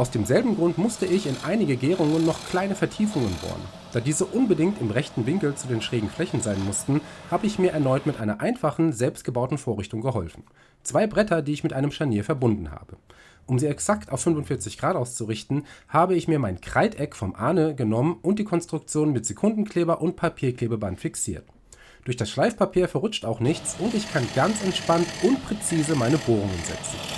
Aus demselben Grund musste ich in einige Gärungen noch kleine Vertiefungen bohren. Da diese unbedingt im rechten Winkel zu den schrägen Flächen sein mussten, habe ich mir erneut mit einer einfachen, selbstgebauten Vorrichtung geholfen. 2 Bretter, die ich mit einem Scharnier verbunden habe. Um sie exakt auf 45 Grad auszurichten, habe ich mir mein Kreiteck vom Arne genommen und die Konstruktion mit Sekundenkleber und Papierklebeband fixiert. Durch das Schleifpapier verrutscht auch nichts und ich kann ganz entspannt und präzise meine Bohrungen setzen.